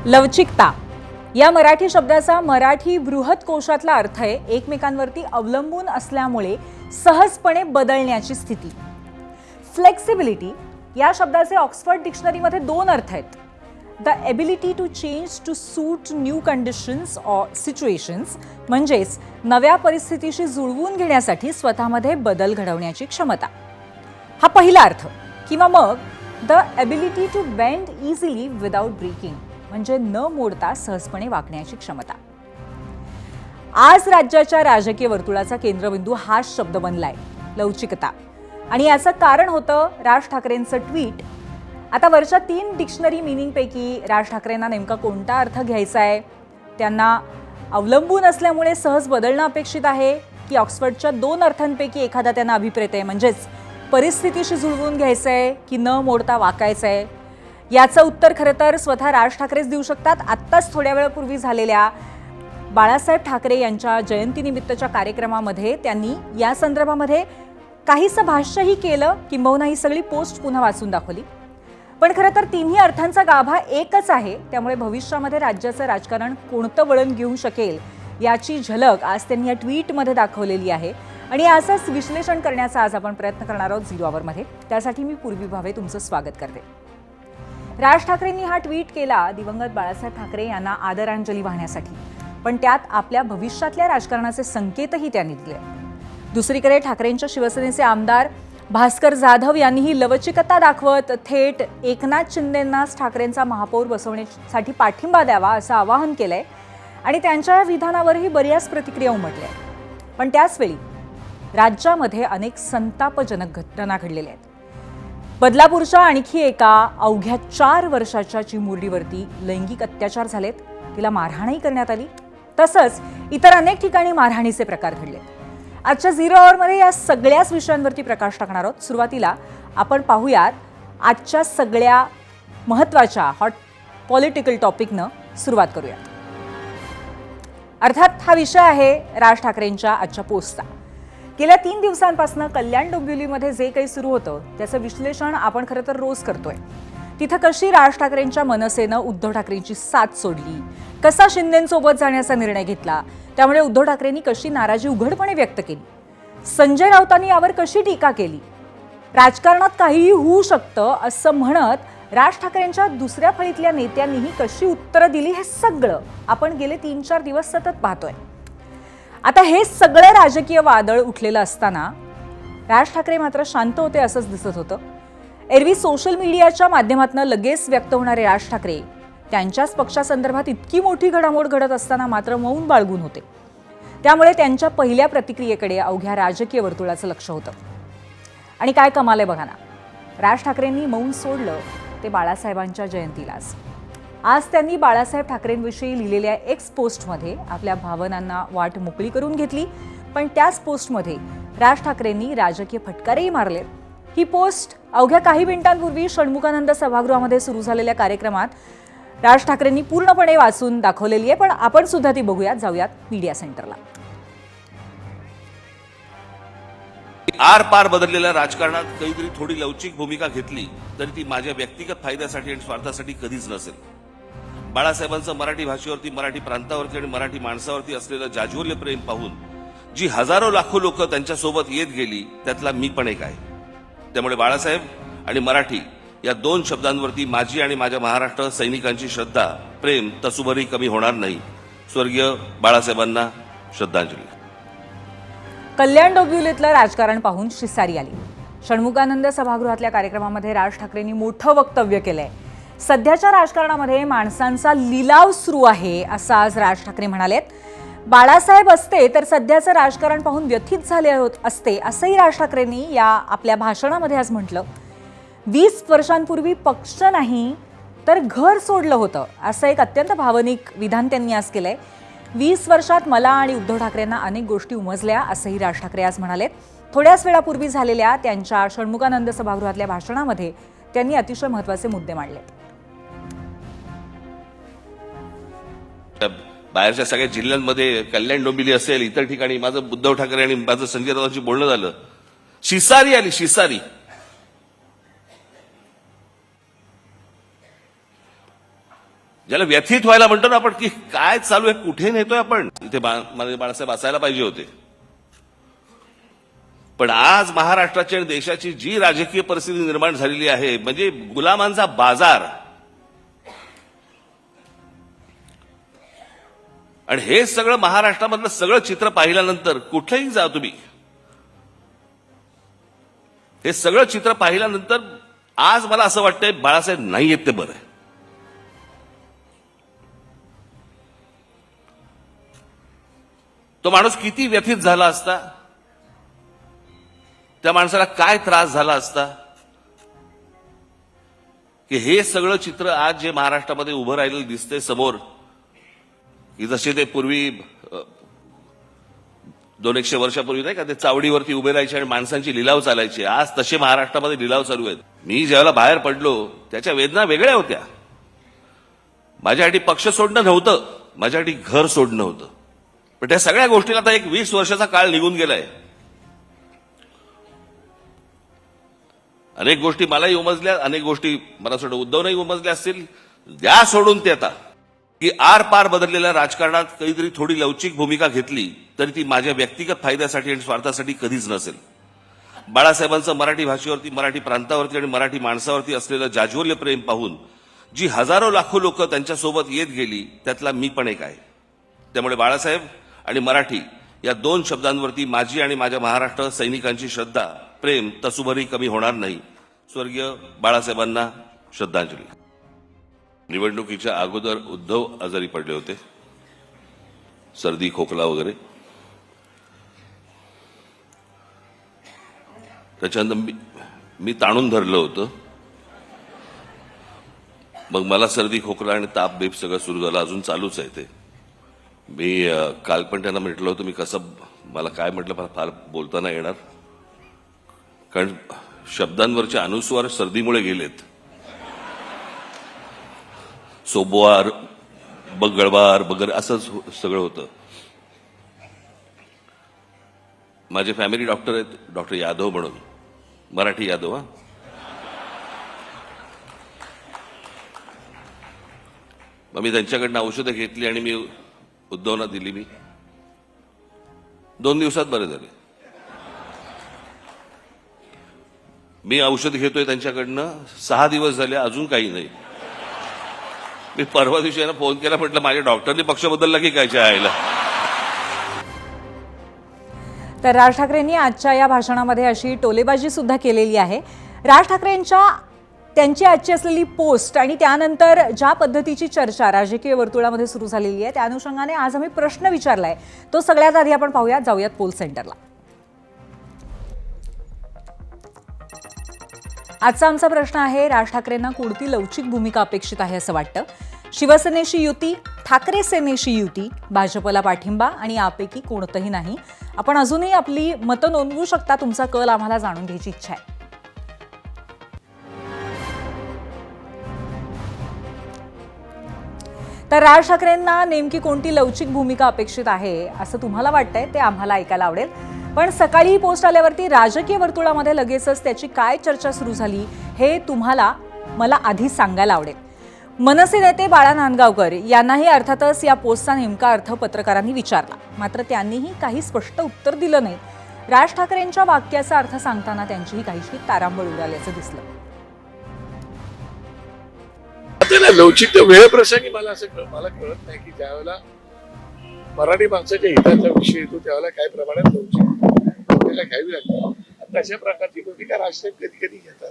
लवचिकता या मराठी शब्दाचा मराठी बृहत्कोशातला अर्थ आहे एकमेकांवरती अवलंबून असल्यामुळे सहजपणे बदलण्याची स्थिती. फ्लेक्सिबिलिटी या शब्दाचे ऑक्सफर्ड डिक्शनरीमध्ये दोन अर्थ आहेत. The ability to change to suit new conditions or situations म्हणजेच नव्या परिस्थितीशी जुळवून घेण्यासाठी स्वतःमध्ये बदल घडवण्याची क्षमता. हा पहिला अर्थ. किंवा मग the ability to bend easily without breaking म्हणजे न मोडता सहजपणे वागण्याची क्षमता. आज राज्याच्या राजकीय वर्तुळाचा केंद्रबिंदू हाच शब्द बनलाय, लवचिकता. आणि याचं कारण होतं राज ठाकरेंचं ट्विट. आता वरच्या 3 डिक्शनरी मिनिंगपैकी राज ठाकरेंना नेमका कोणता अर्थ घ्यायचा आहे? त्यांना अवलंबून असल्यामुळे सहज बदलणं अपेक्षित आहे की ऑक्सफर्डच्या 2 अर्थांपैकी एखादा त्यांना अभिप्रेत आहे म्हणजेच परिस्थितीशी जुळवून घ्यायचं आहे की न मोडता वाकायचं आहे? याचं उत्तर खरं तर स्वतः राज ठाकरेच देऊ शकतात. आत्ताच थोड्या वेळापूर्वी झालेल्या बाळासाहेब ठाकरे यांच्या जयंतीनिमित्तच्या कार्यक्रमामध्ये त्यांनी या संदर्भामध्ये काहीसं भाष्यही केलं, किंबहुना ही सगळी पोस्ट पुन्हा वाचून दाखवली. पण खरं तर तिन्ही अर्थांचा गाभा एकच आहे. त्यामुळे भविष्यामध्ये राज्याचं राजकारण कोणतं वळण घेऊ शकेल याची झलक आज त्यांनी या ट्विटमध्ये दाखवलेली आहे. आणि असंच विश्लेषण करण्याचा आज आपण प्रयत्न करणार आहोत झिरो आवरमध्ये. त्यासाठी मी पूर्वी भावे तुमचं स्वागत करते. राज ठाकरेंनी हा ट्विट केला दिवंगत बाळासाहेब ठाकरे यांना आदरांजली वाहण्यासाठी, पण त्यात आपल्या भविष्यातल्या राजकारणाचे संकेतही त्यांनी दिले. दुसरीकडे ठाकरेंच्या शिवसेनेचे आमदार भास्कर जाधव यांनीही लवचिकता दाखवत थेट एकनाथ शिंदेंनाच ठाकरेंचा महापौर बसवण्यासाठी पाठिंबा द्यावा असं आवाहन केलंय आणि त्यांच्या विधानावरही बऱ्याच प्रतिक्रिया उमटल्या. पण त्याचवेळी राज्यामध्ये अनेक संतापजनक घटना घडलेल्या आहेत. बदलापूरच्या आणखी एका अवघ्या 4 वर्षाच्या चिमुरडीवरती लैंगिक अत्याचार झालेत. तिला मारहाणही करण्यात आली. तसंच इतर अनेक ठिकाणी मारहाणीचे प्रकार घडले. आजच्या झिरो आवरमध्ये या सगळ्याच विषयांवरती प्रकाश टाकणार आहोत. सुरुवातीला आपण पाहूयात आजच्या सगळ्या महत्त्वाच्या हॉट पॉलिटिकल टॉपिकनं सुरुवात करूयात. अर्थात हा विषय आहे राज ठाकरेंच्या आजच्या पोस्टचा. गेल्या 3 दिवसांपासून कल्याण डोंबिवलीमध्ये जे काही सुरू होतं त्याचं विश्लेषण आपण खरं तर रोज करतोय. तिथं कशी राज ठाकरेंच्या मनसेनं उद्धव ठाकरेंची साथ सोडली, कसा शिंदेंसोबत जाण्याचा निर्णय घेतला, त्यामुळे उद्धव ठाकरेंनी कशी नाराजी उघडपणे व्यक्त केली, संजय राऊतांनी यावर कशी टीका केली, राजकारणात काहीही होऊ शकतं असं म्हणत राज ठाकरेंच्या दुसऱ्या फळीतल्या नेत्यांनीही कशी उत्तरं दिली, हे सगळं आपण गेले 3-4 दिवस सतत पाहतोय. आता हे सगळं राजकीय वादळ उठलेलं असताना राज ठाकरे मात्र शांत होते असंच दिसत होतं. एरवी सोशल मीडियाच्या माध्यमातून लगेच व्यक्त होणारे राज ठाकरे त्यांच्याच पक्षासंदर्भात इतकी मोठी घडामोड घडत असताना मात्र मौन बाळगून होते. त्यामुळे त्यांच्या पहिल्या प्रतिक्रियेकडे अवघ्या राजकीय वर्तुळाचं लक्ष होतं. आणि काय कमाल आहे बघा ना, राज ठाकरेंनी मौन सोडलं ते बाळासाहेबांच्या जयंतीलाच. आज त्यांनी बाळासाहेब ठाकरेंविषयी लिहिलेल्या एक्स पोस्टमध्ये आपल्या भावनांना वाट मोकळी करून घेतली. पण त्याच पोस्टमध्ये राज ठाकरेंनी राजकीय फटकारेही मारले. ही पोस्ट अवघ्या काही मिनिटांपूर्वी षण्मुखानंद सभागृहामध्ये सुरू झालेल्या कार्यक्रमात राज ठाकरेंनी पूर्णपणे वाचून दाखवलेली आहे. पण आपण सुद्धा ती बघूयात. जाऊयात मीडिया सेंटरला. आर पार बदललेल्या राजकारणात कधीतरी थोडी लवचिक भूमिका घेतली तरी ती माझ्या व्यक्तिगत फायद्यासाठी आणि स्वार्थासाठी कधीच नसेल. बाळासाहेबांचं मराठी भाषेवरती, मराठी प्रांतावरती आणि मराठी माणसावरती असलेलं जाज्वल्य प्रेम पाहून जी हजारो लाखो लोक त्यांच्यासोबत येत गेली त्यातला मी पण एक आहे. त्यामुळे बाळासाहेब आणि मराठी या 2 शब्दांवरती माझी आणि माझ्या महाराष्ट्र सैनिकांची श्रद्धा, प्रेम तसुभरही कमी होणार नाही. स्वर्गीय बाळासाहेबांना श्रद्धांजली. कल्याण डोंबिवलीतलं राजकारण पाहून शिसारी आली. षण्मुखानंद सभागृहातल्या कार्यक्रमामध्ये राज ठाकरेंनी मोठं वक्तव्य केलंय. सध्याच्या राजकारणामध्ये माणसांचा लिलाव सुरू आहे असं आज राज ठाकरे म्हणालेत. बाळासाहेब असते तर सध्याचं राजकारण पाहून व्यथित झाले असते असंही राज ठाकरेंनी या आपल्या भाषणामध्ये आज म्हटलं. 20 वर्षांपूर्वी पक्ष नाही तर घर सोडलं होतं असं एक अत्यंत भावनिक विधान त्यांनी आज केलंय. 20 वर्षात मला आणि उद्धव ठाकरेंना अनेक गोष्टी उमजल्या असंही राज ठाकरे आज म्हणालेत. थोड्याच वेळापूर्वी झालेल्या त्यांच्या षण्मुखानंद सभागृहातल्या भाषणामध्ये त्यांनी अतिशय महत्त्वाचे मुद्दे मांडले. बाहेरच्या सगळ्या जिल्ह्यांमध्ये कल्याण डोंबिवली असेल, इतर ठिकाणी माझं उद्धव ठाकरे आणि माझं संजय राऊतांशी बोलणं झालं. शिसारी आली, शिसारी. ज्याला व्यथित व्हायला म्हणतो ना आपण, की काय चालू आहे, कुठे नेतोय आपण. इथे बाळासाहेब असायला पाहिजे होते. पण आज महाराष्ट्राची आणि देशाची जी राजकीय परिस्थिती निर्माण झालेली आहे, म्हणजे गुलामांचा बाजार. आणि हे सगळं महाराष्ट्रामधलं सगळं चित्र पाहिल्यानंतर, कुठेही जा तुम्ही, हे सगळं चित्र पाहिल्यानंतर आज मला असं वाटतंय बाळासाहेब नाही येत ते बरं आहे. तो माणूस किती व्यथित झाला असता, त्या माणसाला काय त्रास झाला असता, की हे सगळं चित्र आज जे महाराष्ट्रामध्ये उभं राहिलेलं दिसतंय समोर, की जसे ते पूर्वी 200-100 वर्षापूर्वी नाही का ते चावडीवरती उभे राहायचे आणि माणसांची लिलाव चालायचे, आज तसे महाराष्ट्रामध्ये लिलाव चालू आहेत. मी ज्यावेळेला बाहेर पडलो त्याच्या वेदना वेगळ्या होत्या. माझ्यासाठी पक्ष सोडणं नव्हतं, माझ्यासाठी घर सोडणं होतं. पण त्या सगळ्या गोष्टीला आता एक 20 वर्षाचा काळ निघून गेलाय. अनेक गोष्टी मलाही उमजल्या, अनेक गोष्टी मला सोडून उद्धवनंही उमजल्या असतील. द्या सोडून ते आता, की आर पार बदललेल्या राजकारणात कधीतरी थोडी लवचिक भूमिका घेतली तरी ती माझ्या व्यक्तिगत फायद्यासाठी आणि स्वार्थासाठी कधीच नसेल. बाळासाहेबांचं मराठी भाषेवरती, मराठी प्रांतावरती आणि मराठी माणसावरती असलेलं जाज्वल्य प्रेम पाहून जी हजारो लाखो लोक त्यांच्यासोबत येत गेली, त्यातला मी पण एक आहे. त्यामुळे बाळासाहेब आणि मराठी या 2 शब्दांवरती माझी आणि माझ्या महाराष्ट्र सैनिकांची श्रद्धा, प्रेम तसुभरही कमी होणार नाही. स्वर्गीय बाळासाहेबांना श्रद्धांजली. निवडणुकीच्या अगोदर उद्धव आजारी पडले होते, सर्दी खोकला वगैरे. त्याच्यानंतर मी ताणून धरलं होतं. मग मला सर्दी खोकला आणि ताप बेप सगळं सुरू झालं, अजून चालूच आहे ते. मी काल पण त्यांना म्हटलं होतं, मी कसं, मला काय म्हटलं, मला फार बोलता नाही येणार, कारण शब्दांवरचे अनुस्वार सर्दीमुळे गेलेत. सोबवार, बगळवार वगैरे असंच सगळं होतं. माझे फॅमिली डॉक्टर आहेत, डॉक्टर यादव म्हणून, मराठी यादव. मग मी त्यांच्याकडनं औषधं घेतली आणि मी उद्धवना दिली. मी 2 दिवसात बरे झाले. मी औषध घेतोय त्यांच्याकडनं 6 दिवस झाले, अजून काही नाही. मी परवा दिवशी यांना फोन केला, म्हटलं माझ्या डॉक्टरने पक्ष बदलला की काय आयला. तर राज ठाकरेंनी आजच्या या भाषणामध्ये अशी टोलेबाजी सुद्धा केलेली आहे. राज ठाकरेंच्या त्यांची आजची असलेली पोस्ट आणि त्यानंतर ज्या पद्धतीची चर्चा राजकीय वर्तुळामध्ये सुरू झालेली आहे, त्या अनुषंगाने आज आम्ही प्रश्न विचारलाय. तो सगळ्यात आधी आपण पाहूयात, जाऊयात पोल सेंटरला. आजचा आमचा प्रश्न आहे, राज ठाकरेंना कोणती लवचिक भूमिका अपेक्षित आहे असं वाटतं? शिवसेनेशी युती, ठाकरे सेनेशी युती, भाजपला पाठिंबा आणि यापैकी कोणतंही नाही. आपण अजूनही आपली मतं नोंदवू शकता. तुमचा कल आम्हाला जाणून घ्यायची इच्छा आहे. तर राज ठाकरेंना नेमकी कोणती लवचिक भूमिका अपेक्षित आहे असं तुम्हाला वाटतंय ते आम्हाला ऐकायला आवडेल. पण सकाळी ही पोस्ट आल्यावरती राजकीय वर्तुळामध्ये लगेचच त्याची काय चर्चा सुरू झाली हे तुम्हाला मला आधी सांगायला आवडेल. मनसे नेते बाळा नांदगावकर यांनाही अर्थातच या पोस्टचा नेमका अर्थ पत्रकारांनी विचारला, मात्र त्यांनीही काही स्पष्ट उत्तर दिलं नाही. राज ठाकरेंच्या वाक्याचा अर्थ सांगताना त्यांचीही काहीशी तारांबळ उडाल्याचं दिसलं. लवचिक वेळ प्रसंगी मला कळत नाही की ज्यावेळेला मराठी माणसाच्या हिताचा विषय येतो त्यावेळेला काही प्रमाणात लवचिक घ्यावी लागते. तशा प्रकारची भूमिका राजसाहेब कधी कधी घेतात,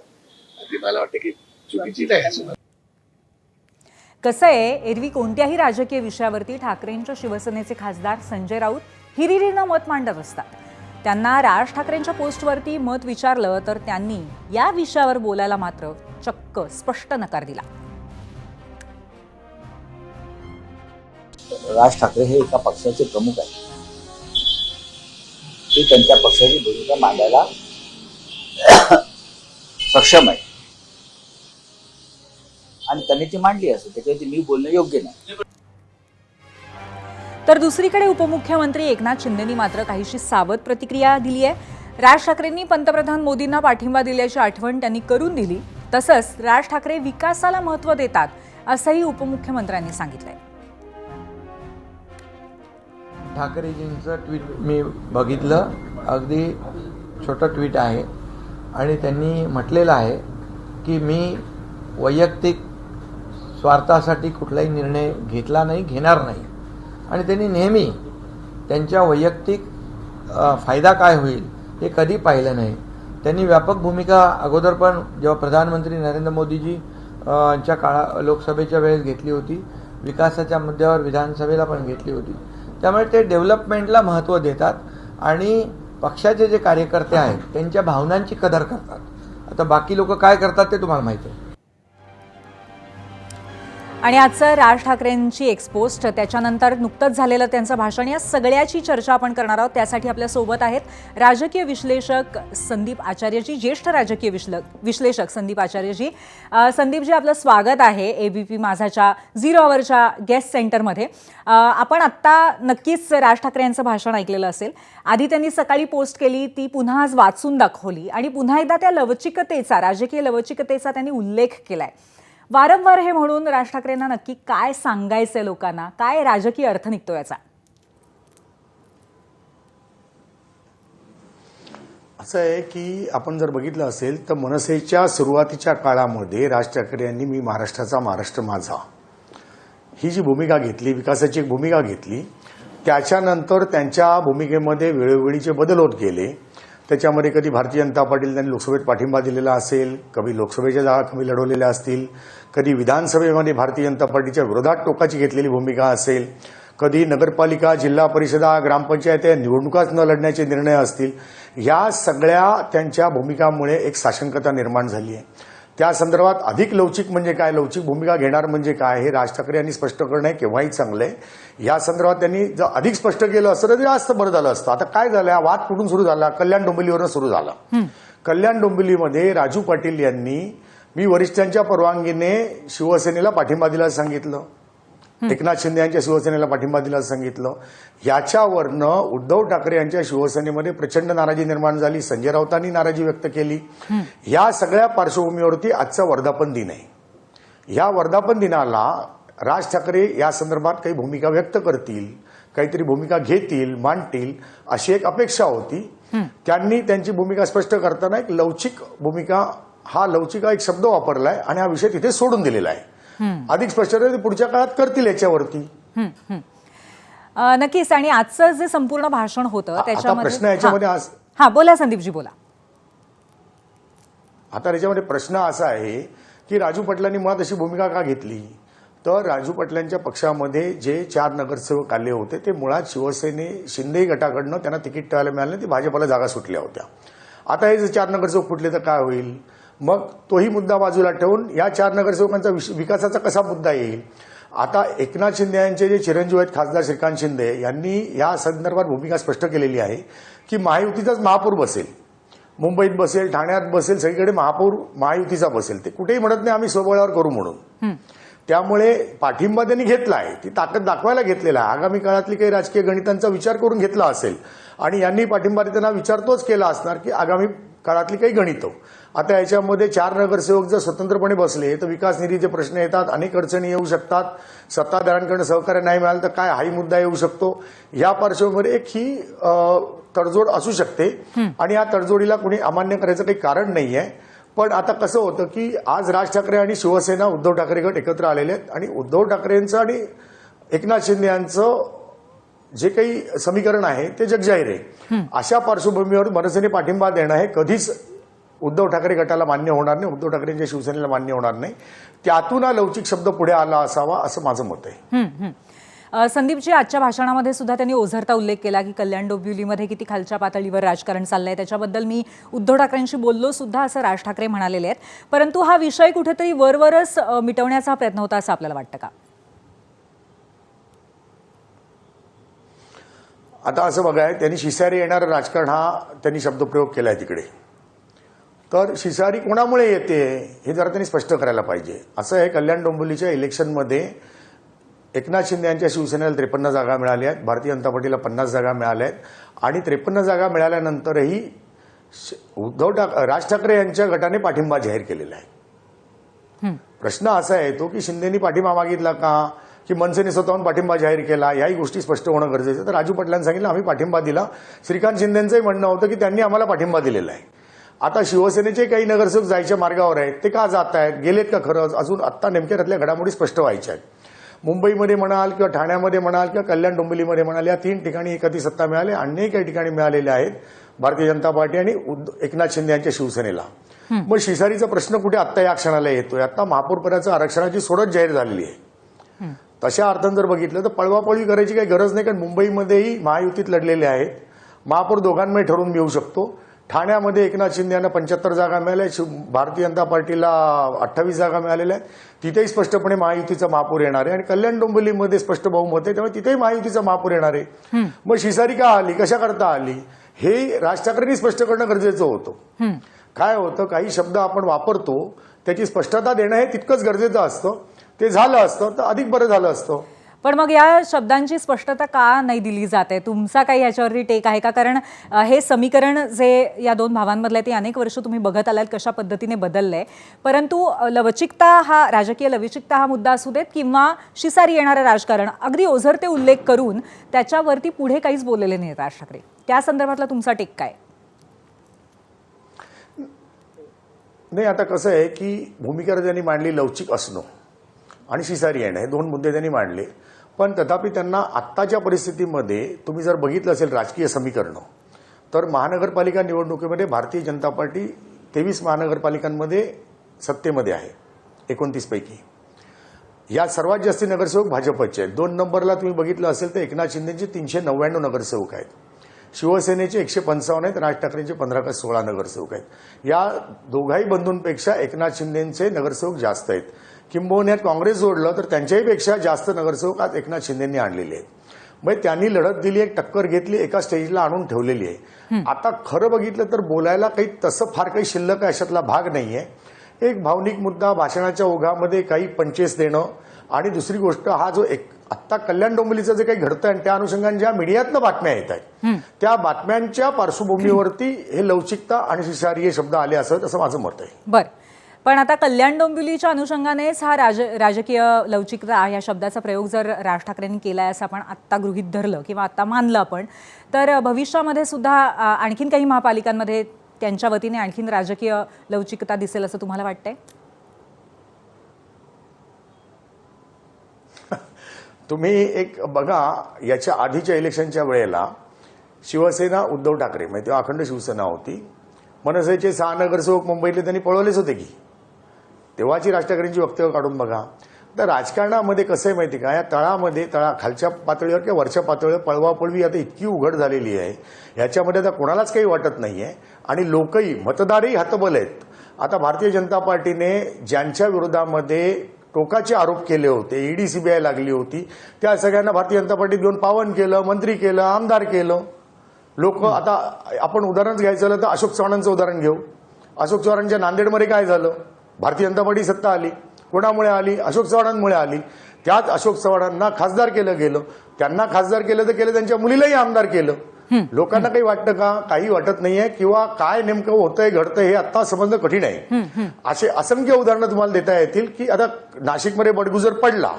ती मला वाटतं की चुकीची नाही. कसं आहे, एरवी कोणत्याही राजकीय विषयावरती ठाकरेंच्या शिवसेनेचे खासदार संजय राऊत हिरिरीनं मत मांडत असतात. त्यांना राज ठाकरेंच्या पोस्टवरती मत विचारलं तर त्यांनी या विषयावर बोलायला मात्र चक्क स्पष्ट नकार दिला. राज ठाकरे हे एका पक्षाचे प्रमुख आहेत. ते त्यांच्या पक्षाची भूमिका मांडायला सक्षम आहे आणि त्यांनी ती मांडली असेल, त्याच्यावरती मी बोलणं योग्य नाही. तर दुसरीकडे उपमुख्यमंत्री एकनाथ शिंदेंनी मात्र काहीशी सावध प्रतिक्रिया दिली आहे. राज ठाकरेंनी पंतप्रधान मोदींना पाठिंबा दिल्याची आठवण त्यांनी करून दिली. तसंच राज ठाकरे विकासाला महत्त्व देतात असंही उपमुख्यमंत्र्यांनी सांगितलंय. ठाकरेजींचं ट्विट मी बघितलं, अगदी छोटं ट्विट आहे आणि त्यांनी म्हटलेलं आहे की मी वैयक्तिक स्वार्थासाठी कुठलाही निर्णय घेतला नाही, घेणार नाही. आणि त्यांनी नेहमी त्यांच्या वैयक्तिक फायदा काय होईल हे कधी पाहिलं नाही. त्यांनी व्यापक भूमिका अगोदर पण जेव्हा प्रधानमंत्री नरेंद्र मोदीजी च्या लोकसभेच्या वेळेस घेतली होती, विकासाच्या मुद्द्यावर विधानसभेला पण घेतली होती. त्यामुळे ते डेव्हलपमेंटला महत्त्व देतात आणि पक्षाचे जे कार्यकर्ते आहेत त्यांच्या भावनांची कदर करतात. आता बाकी लोक काय करतात ते तुम्हाला माहिती आहे. आणि आजचं राज ठाकरेंची एक्सपोस्ट, त्याच्यानंतर नुकतंच झालेलं त्यांचं भाषण, या सगळ्याची चर्चा आपण करणार आहोत. त्यासाठी आपल्या सोबत आहेत राजकीय विश्लेषक संदीप आचार्यजी, ज्येष्ठ राजकीय विश्लेषक संदीप आचार्यजी. संदीपजी, आपलं स्वागत आहे एबीपी माझाच्या 0 आवरच्या गेस्ट सेंटरमध्ये. आपण आत्ता नक्कीच राज ठाकरे यांचं भाषण ऐकलेलं असेल. आधी त्यांनी सकाळी पोस्ट केली, ती पुन्हा आज वाचून दाखवली आणि पुन्हा एकदा त्या लवचिकतेचा, राजकीय लवचिकतेचा त्यांनी उल्लेख केलाय. वारंवार हे म्हणून राज ठाकरेंना नक्की काय सांगायचंय लोकांना, काय राजकीय अर्थ निघतो याचा? असं आहे की आपण जर बघितलं असेल तर मनसेच्या सुरुवातीच्या काळामध्ये राज ठाकरे यांनी मी महाराष्ट्राचा, महाराष्ट्र माझा ही जी भूमिका घेतली, विकासाची एक भूमिका घेतली, त्याच्यानंतर त्यांच्या भूमिकेमध्ये वेळोवेळीचे बदल होत गेले. त्याच्यामध्ये कधी भारतीय जनता पार्टीला त्यांनी लोकसभेत पाठिंबा दिलेला असेल, कधी लोकसभेच्या जागा कमी लढवलेल्या असतील, कधी विधानसभेमध्ये भारतीय जनता पार्टीच्या विरोधात टोकाची घेतलेली भूमिका असेल, कधी नगरपालिका, जिल्हा परिषदा, ग्रामपंचायत या निवडणुकाच न लढण्याचे निर्णय असतील. ह्या सगळ्या त्यांच्या भूमिकामुळे एक साशंकता निर्माण झाली आहे. त्या संदर्भात अधिक लवचिक म्हणजे काय, लवचिक भूमिका घेणार म्हणजे काय, हे राज ठाकरे यांनी स्पष्ट करणं केव्हाही चांगलं आहे. या संदर्भात त्यांनी जर अधिक स्पष्ट केलं असतं तर जास्त बरं झालं असतं. आता काय झालं, हा वाद कुठून सुरू झाला? कल्याण डोंबिवलीवरून सुरू झाला. कल्याण डोंबिवलीमध्ये राजू पाटील यांनी मी वरिष्ठांच्या परवानगीने शिवसेनेला पाठिंबा दिला सांगितलं, एकनाथ शिंदे यांच्या शिवसेनेला पाठिंबा दिला सांगितलं. याच्यावरनं उद्धव ठाकरे यांच्या शिवसेनेमध्ये प्रचंड नाराजी निर्माण झाली. संजय राऊतांनी नाराजी व्यक्त केली. या सगळ्या पार्श्वभूमीवरती आजचा वर्धापन दिन आहे. या वर्धापन दिनाला राज ठाकरे या संदर्भात काही भूमिका व्यक्त करतील, काहीतरी भूमिका घेतील, मांडतील अशी एक अपेक्षा होती. त्यांनी त्यांची भूमिका स्पष्ट करताना एक लवचिक भूमिका, हा लवचिक एक शब्द वापरलाय आणि हा विषय तिथे सोडून दिलेला आहे. अधिक स्पष्टता ते पुढच्या काळात करतील याच्यावरती. नक्कीच. आणि आजचं जे संपूर्ण भाषण होतं त्याच्यामध्ये प्रश्न याच्यामध्ये हा बोला संदीपजी, बोला. आता याच्यामध्ये प्रश्न असा आहे की राजू पाटलांनी मुळात अशी भूमिका का घेतली, तर राजू पाटलांच्या पक्षामध्ये जे 4 नगरसेवक आले होते ते मुळात शिवसेने शिंदे गटाकडनं त्यांना तिकीट ठेवायला मिळालं नाही, ते भाजपला जागा सुटल्या होत्या. आता हे जर 4 नगरसेवक फुटले तर काय होईल? मग तोही मुद्दा बाजूला ठेवून या 4 नगरसेवकांचा विकासाचा कसा मुद्दा येईल? आता एकनाथ शिंदे यांचे जे चिरंजीव आहेत खासदार श्रीकांत शिंदे यांनी या संदर्भात भूमिका स्पष्ट केलेली आहे की महायुतीचाच महापौर बसेल, मुंबईत बसेल, ठाण्यात बसेल, सगळीकडे महापौर महायुतीचा बसेल. ते कुठेही म्हणत नाही आम्ही स्वबळावर करू म्हणून. त्यामुळे पाठिंबा त्यांनी घेतला आहे, ती ताकद दाखवायला घेतलेला आहे. आगामी काळातली काही राजकीय गणितांचा विचार करून घेतला असेल आणि यांनी पाठिंबा देताना विचार तोच केला असणार की आगामी काळातली काही गणितं. आता याच्यामध्ये 4 नगरसेवक जर स्वतंत्रपणे बसले तर विकास निधीचे प्रश्न येतात, अनेक अडचणी येऊ शकतात, सत्ताधाऱ्यांकडून सहकार्य नाही मिळालं तर काय हाही मुद्दा येऊ शकतो. या पार्श्वभूमीवर एक ही तडजोड असू शकते आणि या तडजोडीला कुणी अमान्य करायचं काही कारण नाहीये. पण आता कसं होतं की आज राज ठाकरे आणि शिवसेना, उद्धव ठाकरे गट एकत्र आलेले आहेत आणि उद्धव ठाकरेंचं आणि एकनाथ शिंदे यांचं जे काही समीकरण आहे ते जगजाहीर आहे. अशा पार्श्वभूमीवर मनसेने पाठिंबा देणं हे कधीच उद्धव ठाकरे गटाला मान्य होणार नाही, उद्धव ठाकरेंच्या शिवसेनेला मान्य होणार नाही. त्यातून हा लवचिक शब्द पुढे आला असावा असं माझं मत आहे. संदीपजी, आजच्या भाषणामध्ये सुद्धा त्यांनी ओझरता उल्लेख केला की कल्याण डोंबिवलीमध्ये किती खालच्या पातळीवर राजकारण चाललंय, त्याच्याबद्दल मी उद्धव ठाकरेंशी बोललो सुद्धा असं राज ठाकरे म्हणालेले आहेत. परंतु हा विषय कुठेतरी वरवरच मिटवण्याचा प्रयत्न होता असं आपल्याला वाटतं का? आता असं बघाय, त्यांनी शिसारी येणारं राजकारण हा त्यांनी शब्दप्रयोग केलाय तिकडे. तर शिसारी कोणामुळे येते हे जरा त्यांनी स्पष्ट करायला पाहिजे. असं आहे, कल्याण डोंबिवलीच्या इलेक्शनमध्ये एकनाथ शिंदे यांच्या शिवसेनेला 53 जागा मिळाल्या आहेत, भारतीय जनता पार्टीला 50 जागा मिळाल्या आहेत आणि 53 जागा मिळाल्यानंतरही राज ठाकरे यांच्या गटाने पाठिंबा जाहीर केलेला आहे. प्रश्न असा येतो की शिंदेनी पाठिंबा मागितला का, की मनसेने स्वतःहून पाठिंबा जाहीर केला, याही गोष्टी स्पष्ट होणं गरजेचं. तर राजू पाटलांनी सांगितलं आम्ही पाठिंबा दिला. श्रीकांत शिंदेंचंही म्हणणं होतं की त्यांनी आम्हाला पाठिंबा दिलेला आहे. आता शिवसेनेचे काही नगरसेवक जायच्या मार्गावर आहेत, ते का जात आहेत, गेलेत का खरंच, अजून आत्ता नेमक्या त्यातल्या घडामोडी स्पष्ट व्हायच्या आहेत. मुंबईमध्ये म्हणाल किंवा ठाण्यामध्ये म्हणाल किंवा कल्याण डोंबिवलीमध्ये म्हणाल, या 3 ठिकाणी एकत्रित सत्ता मिळाली. अन्यही काही ठिकाणी मिळालेल्या आहेत भारतीय जनता पार्टी आणि एकनाथ शिंदे यांच्या शिवसेनेला. मग शिसारीचा प्रश्न कुठे आत्ता या क्षणाला येतोय? आता महापौरपदाचं आरक्षणाची सोडत जाहीर झालेली आहे. तशा अर्थानं जर बघितलं तर पळवापळवी करायची काही गरज नाही, कारण मुंबईमध्येही महायुतीत लढलेले आहेत. महापौर दोघांमध्ये ठरवून मिळू शकतो. ठाण्यामध्ये एकनाथ शिंदे यांना 75 जागा मिळाल्या, भारतीय जनता पार्टीला 28 जागा मिळालेल्या आहेत. तिथेही स्पष्टपणे महायुतीचा महापौर येणार आहे आणि कल्याण डोंबिवलीमध्ये स्पष्ट बहुमत आहे, त्यामुळे तिथेही महायुतीचा महापौर येणार आहे. मग शिसारी का आली, कशा करता आली, हे राज ठाकरेंनी स्पष्ट करणं गरजेचं होतं. काय होतं, काही शब्द आपण वापरतो त्याची स्पष्टता देणं हे तितकंच गरजेचं असतं. ते झालं असतं तर अधिक बरं झालं असतं. पण मग या शब्दांची स्पष्टता का नाही दिली जाते? तुमचा काही याच्यावरती टेक आहे का? कारण हे समीकरण जे या 2 भावांमधलं आहे ते अनेक वर्ष तुम्ही बघत आलात कशा पद्धतीने बदललंय. परंतु लवचिकता हा, राजकीय लवचिकता हा मुद्दा असू देत किंवा शिसारी येणारं राजकारण, अगदी ओझरते उल्लेख करून त्याच्यावरती पुढे काहीच बोललेले नाही राज ठाकरे. त्या संदर्भातला तुमचा टेक काय? नाही, आता कसं आहे की भूमिका त्यांनी मांडली लवचिक असणं आणि शिसारी येणं, हे 2 मुद्दे त्यांनी मांडले. पण तथापि त्यांना आत्ताच्या परिस्थितीमध्ये तुम्ही जर बघितलं असेल राजकीय समीकरणं, तर महानगरपालिका निवडणुकीमध्ये भारतीय जनता पार्टी 23 महानगरपालिकांमध्ये सत्तेमध्ये आहे 29 पैकी. या सर्वात जास्ती नगरसेवक भाजपचे आहेत. 2 नंबरला तुम्ही बघितलं असेल तर एकनाथ शिंदेचे 399 नगरसेवक आहेत, शिवसेनेचे 155 आहेत, राज ठाकरेंचे 15 का 16 नगरसेवक आहेत. या दोघाही बंधूंपेक्षा एकनाथ शिंदेचे नगरसेवक जास्त आहेत. किंबहुन्यात काँग्रेस जोडलं तर त्यांच्याही पेक्षा जास्त नगरसेवक आज एकनाथ शिंदेंनी आणलेले आहेत. म्हणजे त्यांनी लढत दिली, एक टक्कर घेतली, एका स्टेजला आणून ठेवलेली आहे. आता खरं बघितलं तर बोलायला काही तसं फार काही शिल्लक अशातला भाग नाहीये. एक भावनिक मुद्दा, भाषणाच्या ओघामध्ये काही पंचेस देणं, आणि दुसरी गोष्ट हा जो आत्ता कल्याण डोंबिवलीचं जे काही घडतं आणि त्या अनुषंगाने ज्या मीडियातनं बातम्या येत आहेत त्या बातम्यांच्या पार्श्वभूमीवरती हे लवचिकता आणि शिसारी हे शब्द आले असं माझं मत आहे. बरं, पण आता कल्याण डोंबिवलीच्या अनुषंगानेच हा राजकीय लवचिकता या शब्दाचा प्रयोग जर राज ठाकरेंनी केलाय असं आपण आत्ता गृहीत धरलं किंवा आत्ता मानलं आपण, तर भविष्यामध्ये सुद्धा आणखीन काही महापालिकांमध्ये त्यांच्या वतीने आणखीन राजकीय लवचिकता दिसेल असं तुम्हाला वाटतंय? तुम्ही एक बघा, याच्या आधीच्या इलेक्शनच्या वेळेला शिवसेना उद्धव ठाकरे म्हणजे तेव्हा अखंड शिवसेना होती, मनसेचे 6 नगरसेवक मुंबईतले त्यांनी पळवलेच होते की. तेव्हाची राज ठाकरेंची वक्तव्य काढून बघा. तर राजकारणामध्ये कसं आहे माहिती का, या तळामध्ये खालच्या पातळीवर किंवा वरच्या पातळीवर पळवापळवी आता इतकी उघड झालेली आहे, ह्याच्यामध्ये आता कोणालाच काही वाटत नाहीये आणि लोकही, मतदारही हतबल आहेत. आता भारतीय जनता पार्टीने ज्यांच्या विरोधामध्ये टोकाचे आरोप केले होते, ईडी सीबीआय लागली होती, त्या सगळ्यांना भारतीय जनता पार्टीत घेऊन पावन केलं, मंत्री केलं, आमदार केलं. लोक आता आपण उदाहरणच घ्यायचं झालं तर अशोक चव्हाणांचं उदाहरण घेऊ. अशोक चव्हाणांच्या नांदेडमध्ये काय झालं? भारतीय जनता पार्टी सत्ता आली. कोणामुळे आली? अशोक चव्हाणांमुळे आली. त्याच अशोक चव्हाणांना खासदार केलं गेलं. त्यांना खासदार केलं तर केलं, त्यांच्या मुलीलाही आमदार केलं. लोकांना काही वाटतं का? काही वाटत नाहीये. किंवा काय नेमकं होतंय, घडतंय हे आता समजणं कठीण आहे. असे असंख्य उदाहरणं तुम्हाला देता येतील की आता नाशिकमध्ये बडगुजर पडला,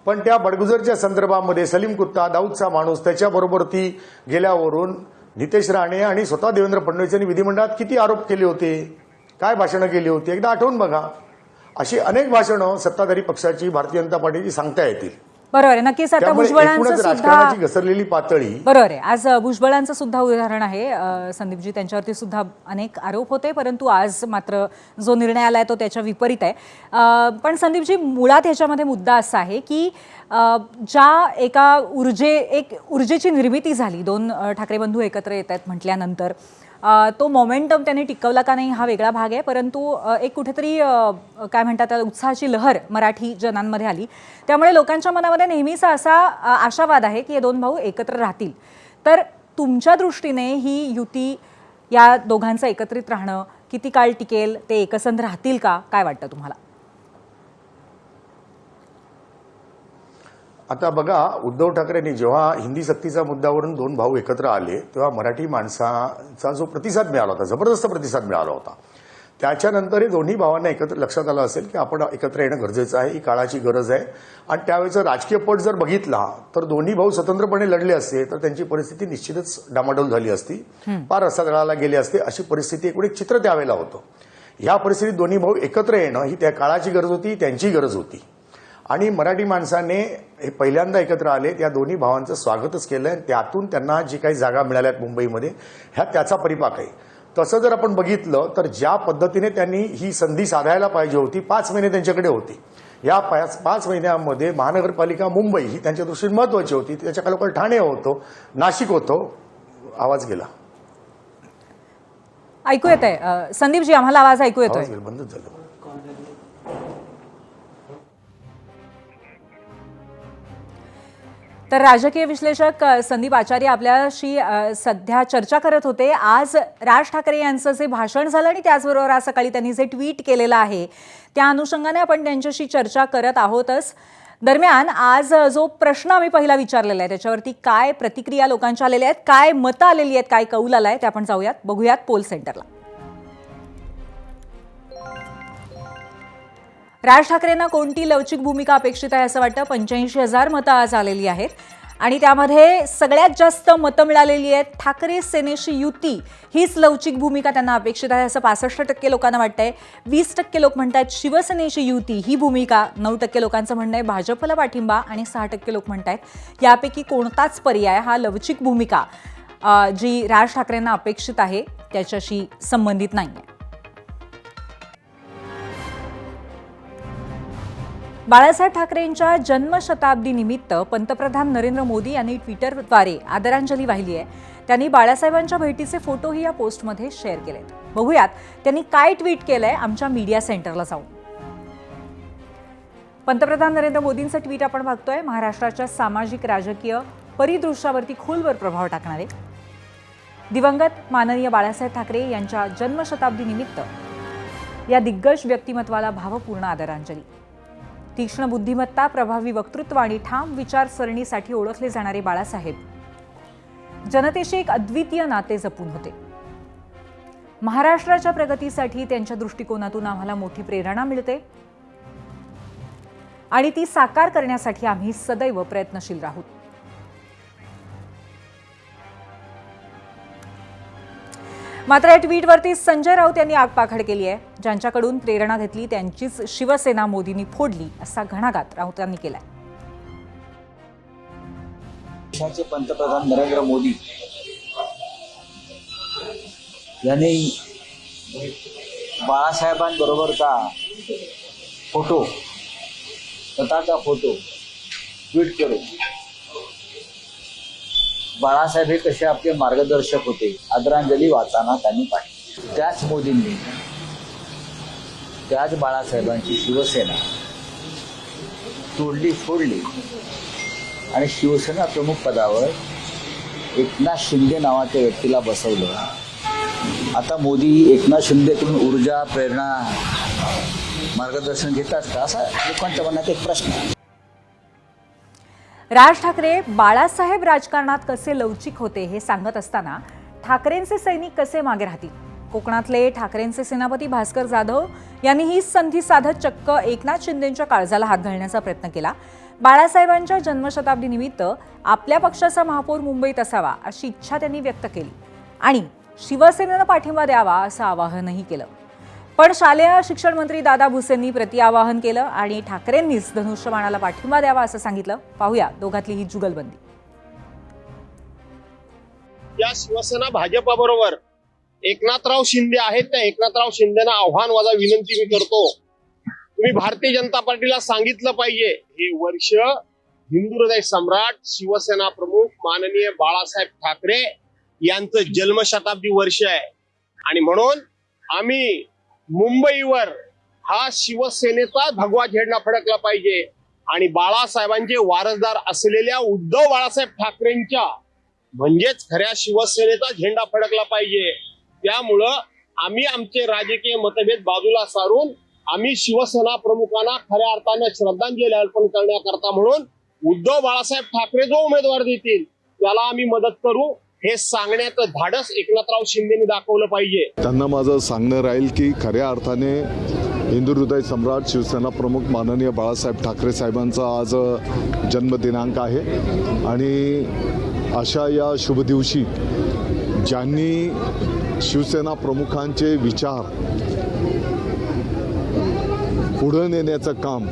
पण त्या बडगुजरच्या संदर्भामध्ये सलीम कुत्ता, दाऊदचा माणूस, त्याच्याबरोबर ती गेल्यावरून नितेश राणे आणि स्वतः देवेंद्र फडणवीस यांनी विधिमंडळात किती आरोप केले होते, काय भाषणं केली होती, एकदा आठवून बघा. अशी अनेक भाषणं सत्ताधारी पक्षाची, भारतीय जनता पार्टीची सांगता येतील. बरोबर आहे, नक्कीच. आता भुजबळांचं सुद्धा घसरलेली पातळी बरोबर आहे. आज भुजबळांचं सुद्धा उदाहरण आहे संदीपजी, त्यांच्यावरती सुद्धा अनेक आरोप होते, परंतु आज मात्र जो निर्णय आलाय तो त्याच्या विपरीत आहे. पण संदीपजी, मुळात ह्याच्यामध्ये मुद्दा असा आहे की ज्या एका ऊर्जेची निर्मिती झाली, 2 ठाकरे बंधू एकत्र येत आहेत म्हटल्यानंतर, तो मोमेंटम त्यांनी टिकवला का नाही हा वेगळा भाग आहे, परंतु एक कुठेतरी काय म्हणतात उत्साहाची लहर मराठी जनांमध्ये आली. त्यामुळे लोकांच्या मनामध्ये नेहमीचा असा आशावाद आहे की हे 2 भाऊ एकत्र राहतील. तर तुमच्या दृष्टीने ही युती, या दोघांचं एकत्रित राहणं किती काळ टिकेल, ते एकसंध राहतील का, काय वाटतं तुम्हाला? आता बघा, उद्धव ठाकरेंनी जेव्हा हिंदी सक्तीचा मुद्द्यावरून 2 भाऊ एकत्र आले तेव्हा मराठी माणसाचा जो प्रतिसाद मिळाला होता, जबरदस्त प्रतिसाद मिळाला होता. त्याच्यानंतर हे दोन्ही भावांना एकत्र लक्षात आलं असेल की आपण एकत्र येणं गरजेचं आहे, ही काळाची गरज आहे. आणि त्यावेळेचा राजकीय पट जर बघितला तर दोन्ही भाऊ स्वतंत्रपणे लढले असते तर त्यांची परिस्थिती निश्चितच डामाडोल झाली असती, फार रसातळाला गेली असते. अशी परिस्थिती एकूण एक चित्र त्यावेळेला होतं. ह्या परिस्थितीत दोन्ही भाऊ एकत्र येणं ही त्या काळाची गरज होती, त्यांची गरज होती. आणि मराठी माणसाने हे पहिल्यांदा एकत्र आले, त्या दोन्ही भावांचं स्वागतच केलं आणि त्यातून त्यांना जी काही जागा मिळाल्यात मुंबईमध्ये ह्या त्याचा परिपाक आहे. तसं जर आपण बघितलं तर ज्या पद्धतीने त्यांनी ही संधी साधायला पाहिजे होती, 5 महिने त्यांच्याकडे होती. या 5 महिन्यामध्ये महानगरपालिका मुंबई ही त्यांच्या दृष्टीने महत्वाची होती. त्याच्या खालोखाल ठाणे होतं, नाशिक होतं. आवाज गेला, ऐकू येत आहे संदीपजी, आम्हाला आवाज ऐकू येतोय. आवाज गेला, बंदच झालं. तर राजकीय विश्लेषक संदीप आचार्य आपल्याशी सध्या चर्चा करत होते. आज राज ठाकरे यांचं जे भाषण झालं आणि त्याचबरोबर आज सकाळी त्यांनी जे ट्विट केलेलं आहे त्या अनुषंगाने आपण त्यांच्याशी चर्चा करत आहोतच. दरम्यान आज जो प्रश्न आम्ही पहिला विचारलेला आहे त्याच्यावरती काय प्रतिक्रिया लोकांच्या आलेल्या आहेत, काय मतं आलेली आहेत, काय कौल आला आहे ते आपण जाऊयात, बघूयात पोल सेंटरला. राज ठाकरेंना कोणती लवचिक भूमिका अपेक्षित आहे असं वाटतं. 85,000 मतं आज आलेली आहेत आणि त्यामध्ये सगळ्यात जास्त मतं मिळालेली आहेत ठाकरे सेनेशी युती हीच लवचिक भूमिका त्यांना अपेक्षित आहे असं 65% लोकांना वाटतंय. 20% लोक म्हणतात शिवसेनेशी युती ही भूमिका, 9% लोकांचं म्हणणं आहे भाजपला पाठिंबा आणि 6% लोक म्हणतात यापैकी कोणताच पर्याय हा लवचिक भूमिका जी राज ठाकरेंना अपेक्षित आहे त्याच्याशी संबंधित नाही आहे. बाळासाहेब ठाकरेंच्या जन्मशताब्दी निमित्त पंतप्रधान नरेंद्र मोदी यांनी ट्विटरद्वारे आदरांजली वाहिली आहे. त्यांनी बाळासाहेबांच्या भेटीचे फोटोही या पोस्टमध्ये शेअर केलेत. बघूयात त्यांनी काय ट्विट केलंय आमच्या मीडिया सेंटरला जाऊन. पंतप्रधान नरेंद्र मोदींचं ट्विट आपण बघतोय. महाराष्ट्राच्या सामाजिक राजकीय परिदृश्यावरती खोलवर प्रभाव टाकणारे दिवंगत माननीय बाळासाहेब ठाकरे यांच्या जन्मशताब्दी निमित्त या दिग्गज व्यक्तिमत्वाला भावपूर्ण आदरांजली. तीक्ष्ण बुद्धिमत्ता, प्रभावी वक्तृत्व आणि ठाम विचारसरणीसाठी ओळखले जाणारे बाळासाहेब जनतेशी एक अद्वितीय नाते जपून होते. महाराष्ट्राच्या प्रगतीसाठी त्यांच्या दृष्टिकोनातून आम्हाला मोठी प्रेरणा मिळते आणि ती साकार करण्यासाठी आम्ही सदैव प्रयत्नशील राहू. मात्र या ट्विटवरती संजय राऊत यांनी आगपाखड केली आहे. ज्यांच्याकडून प्रेरणा घेतली त्यांचीच शिवसेना मोदींनी फोडली असा घणाघात राऊतांनी केलाय. देशाचे पंतप्रधान नरेंद्र मोदी यांनी बाळासाहेबांबरोबरचा फोटो, स्वतःचा फोटो ट्विट करून बाळासाहेब हे कसे आपले मार्गदर्शक होते आदरांजली वाचताना त्यांनी पाहिली. त्याच मोदींनी त्याच बाळासाहेबांची शिवसेना तोडली फोडली आणि शिवसेना प्रमुख पदावर एकनाथ शिंदे नावाच्या व्यक्तीला बसवलं. आता मोदी एकनाथ शिंदेकडून ऊर्जा, प्रेरणा, मार्गदर्शन घेतात का असा लोकांच्या मनात एक प्रश्न आहे. राज ठाकरे बाळासाहेब राजकारणात कसे लवचिक होते हे सांगत असताना ठाकरेंचे सैनिक कसे मागे राहतील. कोकणातले ठाकरेंचे सेनापती भास्कर जाधव यांनी ही संधी साधत चक्क एकनाथ शिंदेंच्या काळजाला हात घालण्याचा प्रयत्न केला. बाळासाहेबांच्या जन्मशताब्दी निमित्त आपल्या पक्षाचा महापौर मुंबईत असावा अशी इच्छा त्यांनी व्यक्त केली आणि शिवसेनेनं पाठिंबा द्यावा असं आवाहनही केलं. पण शालेय शिक्षण मंत्री दादा भुसेंनी प्रतिआवाहन केलं आणि ठाकरेंनीच धनुष्यबाणाला पाठिंबा द्यावा असं सांगितलं. पाहूया दोघातली ही जुगलबंदी. या शिवसेना भाजपाबरोबर एकनाथराव शिंदे आहेत, त्या एकनाथराव शिंदेना आव्हान वजा विनंती मी करतो, तुम्ही भारतीय जनता पार्टीला सांगितलं पाहिजे हे वर्ष हिंदू हृदय सम्राट शिवसेना प्रमुख माननीय बाळासाहेब ठाकरे यांचं जन्मशताब्दी वर्ष आहे आणि म्हणून आम्ही मुंबईवर हा शिवसेनेचा भगवा झेंडा फडकला पाहिजे आणि बाळासाहेबांचे वारसदार असलेल्या उद्धव बाळासाहेब ठाकरेंच्या म्हणजेच खऱ्या शिवसेनेचा झेंडा फडकला पाहिजे. त्यामुळं आम्ही आमचे राजकीय मतभेद बाजूला सारून आम्ही शिवसेना प्रमुखांना खऱ्या अर्थाने श्रद्धांजली अर्पण करण्याकरता म्हणून उद्धव बाळासाहेब ठाकरे जो उमेदवार देतील त्याला आम्ही मदत करू हे सांगण्याचं धाडस एकनाथराव शिंदेने दाखवलं पाहिजे. त्यांना माझं सांगणं राहील की खऱ्या अर्थाने हिंदू हृदय सम्राट शिवसेना प्रमुख माननीय बाळासाहेब ठाकरे साहेबांचा आज जन्मदिनांक आहे आणि अशा या शुभ दिवशी ज्यांनी शिवसेना प्रमुखांचे विचार पुढे नेण्याचं काम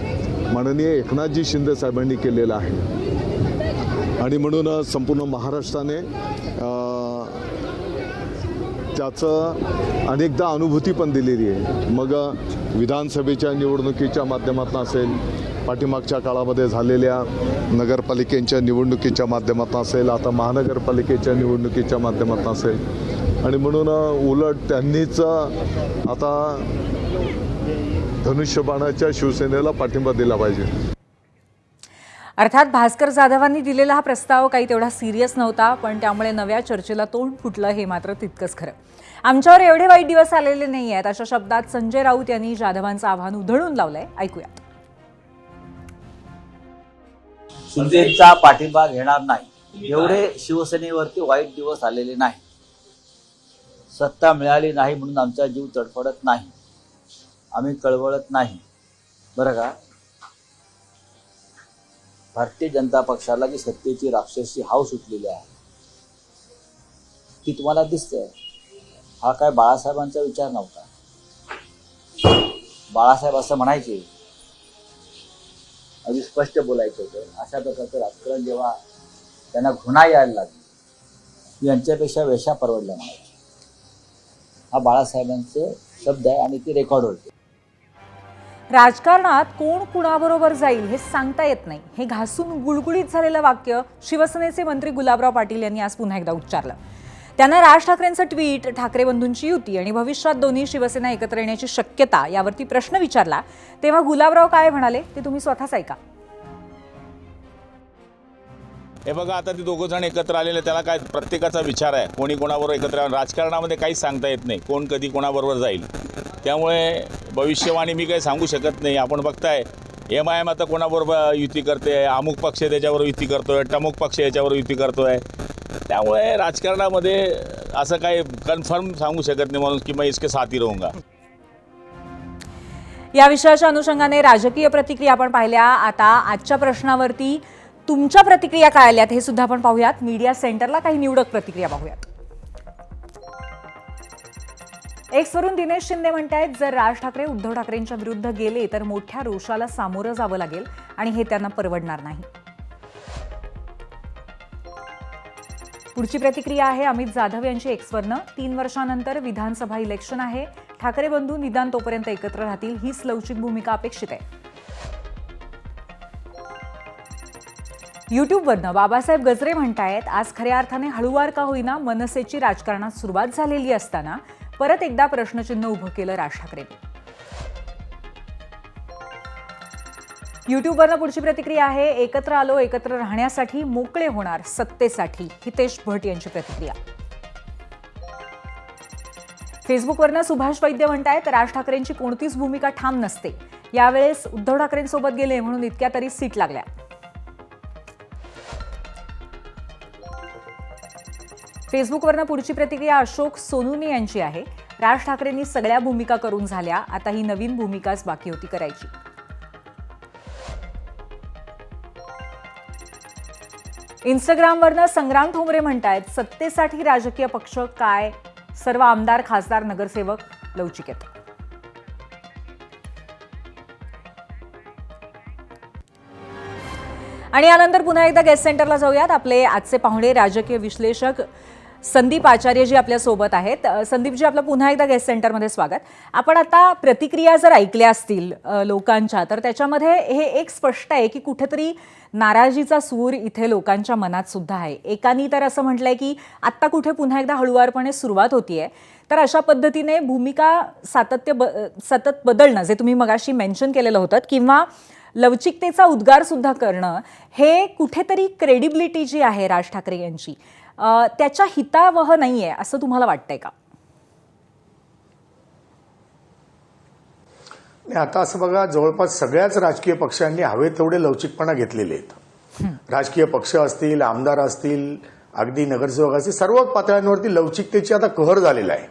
माननीय एकनाथजी शिंदे साहेबांनी केलेलं आहे आणि म्हणून संपूर्ण महाराष्ट्राने त्याचं अनेकदा अनुभूती पण दिलेली आहे. मग विधानसभेच्या निवडणुकीच्या माध्यमातून असेल, पाठीमागच्या काळामध्ये झालेल्या नगरपालिकेच्या निवडणुकीच्या माध्यमातून असेल, आता महानगरपालिकेच्या निवडणुकीच्या माध्यमातून असेल आणि म्हणून उलट त्यांनीच आता धनुष्यबाणाच्या शिवसेनेला पाठिंबा दिला पाहिजे. अर्थात भास्कर जाधवांनी दिलेला हा प्रस्ताव काही तेवढा सिरियस नव्हता, पण त्यामुळे नव्या चर्चेला तोंड फुटलं हे मात्र तितकंच खरं. आमच्यावर एवढे वाईट दिवस आलेले नाही आहेत अशा शब्दात संजय राऊत यांनी जाधवांचं आव्हान उधळून लावलंय. ऐकूयात. शिंदेचा पाठिंबा घेणार नाही. एवढे शिवसेनेवरती वाईट दिवस आलेले नाही. सत्ता मिळाली नाही म्हणून आमचा जीव तडफडत नाही, आम्ही कळवळत नाही बरं का. भारतीय जनता पक्षाला जी सत्तेची राक्षसी हाव सुटलेली आहे ती तुम्हाला दिसते. हा काय बाळासाहेबांचा विचार नव्हता. बाळासाहेब असं म्हणायचे, अगदी स्पष्ट बोलायचं होतं. अशा प्रकारचं राजकारण जेव्हा त्यांना घुणा यायला लागली, यांच्यापेक्षा वेशा परवडल्या म्हणायचे. हा बाळासाहेबांचे शब्द आहे आणि ते रेकॉर्ड होते. राजकारणात कोण कुणाबरोबर जाईल हे सांगता येत नाही, हे घासून गुळगुळीत झालेलं वाक्य शिवसेनेचे मंत्री गुलाबराव पाटील यांनी आज पुन्हा एकदा उच्चारलं. त्यांना राज ठाकरेंचं ट्विट, ठाकरे बंधूंची युती आणि भविष्यात दोन्ही शिवसेना एकत्र येण्याची शक्यता यावरती प्रश्न विचारला तेव्हा गुलाबराव काय म्हणाले ते तुम्ही स्वतःच ऐका. हे बघा, आता ते दोघं जण एकत्र आलेले, त्याला काय प्रत्येकाचा विचार आहे, कोणी कोणाबरोबर एकत्र. राजकारणामध्ये काहीच सांगता येत नाही, कोण कधी कोणाबरोबर जाईल. त्यामुळे भविष्यवाणी मी काही सांगू शकत नाही. आपण बघताय MIM आता कोणाबरोबर युती करते, अमुक पक्ष त्याच्यावर युती करतोय, टमुक पक्ष याच्यावर युती करतोय. त्यामुळे राजकारणामध्ये असं काही कन्फर्म सांगू शकत नाही म्हणून की मैं इसके साथ ही रहूंगा. या विषयाच्या अनुषंगाने राजकीय प्रतिक्रिया आपण पाहिल्या. आता आजच्या प्रश्नावरती तुमच्या प्रतिक्रिया काय आल्यात हे सुद्धा आपण पाहूयात. मीडिया सेंटरला काही निवडक प्रतिक्रिया पाहूयात. एक्सवरून दिनेश शिंदे म्हणतायत, जर राज ठाकरे उद्धव ठाकरेंच्या विरुद्ध गेले तर मोठ्या रोषाला सामोरं जावं लागेल आणि हे त्यांना परवडणार नाही. पुढची प्रतिक्रिया आहे अमित जाधव यांची एक्सवरनं. 3 वर्षांनंतर विधानसभा इलेक्शन आहे, ठाकरे बंधू निदान तोपर्यंत एकत्र राहतील, हीच लवचिक भूमिका अपेक्षित आहे. युट्यूबवरनं बाबासाहेब गजरे म्हणतायत, आज खऱ्या अर्थाने हळूवार का होईना मनसेची राजकारणात सुरुवात झालेली असताना परत एकदा प्रश्नचिन्ह उभं केलं राज ठाकरेंनी. युट्यूबवरनं पुढची प्रतिक्रिया आहे, एकत्र आलो एकत्र राहण्यासाठी, मोकळे होणार सत्तेसाठी, हितेश भट यांची प्रतिक्रिया. फेसबुकवरनं सुभाष वैद्य म्हणतायत, राज ठाकरेंची कोणतीच भूमिका ठाम नसते, यावेळेस उद्धव ठाकरेंसोबत गेले म्हणून इतक्या तरी सीट लागल्या. फेसबुकवरनं पुढची प्रतिक्रिया अशोक सोनुनी यांची आहे, राज ठाकरेंनी सगळ्या भूमिका करून झाल्या, आता ही नवीन भूमिकाच बाकी होती करायची. इंस्टाग्रामवरनं संग्राम ठोंबरे म्हणतायत, सत्तेसाठी राजकीय पक्ष काय, सर्व आमदार खासदार नगरसेवक लवचिक आहेत. आणि यानंतर पुन्हा एकदा गेस्ट सेंटरला जाऊयात. आपले आजचे पाहुणे राजकीय विश्लेषक संदीप आचार्यजी आपल्या सोबत आहेत. संदीपजी, आपलं पुन्हा एकदा गेस्ट सेंटरमध्ये स्वागत. आपण आता प्रतिक्रिया जर ऐकल्या असतील लोकांच्या, तर त्याच्यामध्ये हे एक स्पष्ट आहे की कुठेतरी नाराजीचा सूर इथे लोकांच्या मनात सुद्धा आहे. एकानी तर असं म्हटलंय की आत्ता कुठे पुन्हा एकदा हळुवारपणे सुरुवात होतीये, तर अशा पद्धतीने भूमिका सतत बदलणं, जे तुम्ही मगाशी मेन्शन केलेलं होतं, किंवा लवचिकतेचा उद्गार सुद्धा करणं, हे कुठेतरी क्रेडिबिलिटी जी आहे राज ठाकरे यांची त्याच्या हितावह नाहीये असं तुम्हाला वाटतंय का? आता असं बघा, जवळपास सगळ्याच राजकीय पक्षांनी हवे तेवढे लवचिकपणा घेतलेले आहेत. राजकीय पक्ष असतील, आमदार असतील, अगदी नगरसेवकाचे सर्व पातळ्यांवरती लवचिकतेची आता कहर झालेला आहे.